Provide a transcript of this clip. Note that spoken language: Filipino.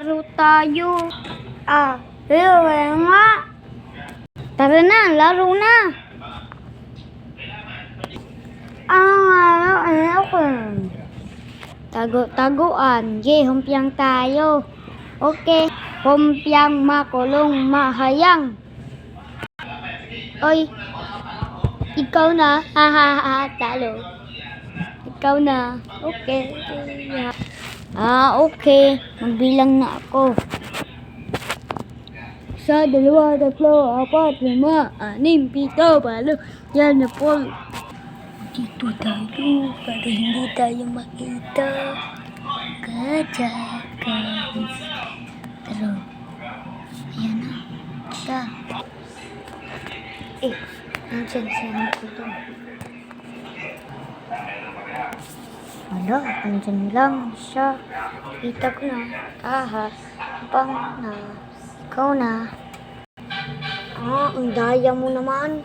Laro tayo. Nga. Tara na, laro na. Ako. Tago-taguan. Humpiang tayo. Okay. Humpiang makulong mahayang. Oy. Ikaw na. Talo. Ikaw na. Okay. Okay. Magbilang na ako. 1, 2, 3, 4, 5, 6, 7, 8. Yan na po. Dito tayo para hindi tayo makita. Gotcha, guys. Pero, ayan na. Kita. Nandiyan siya ko doon. Wala, nandiyan lang siya. Kita ko na. Pang na. Ikaw na. Ang daya mo naman.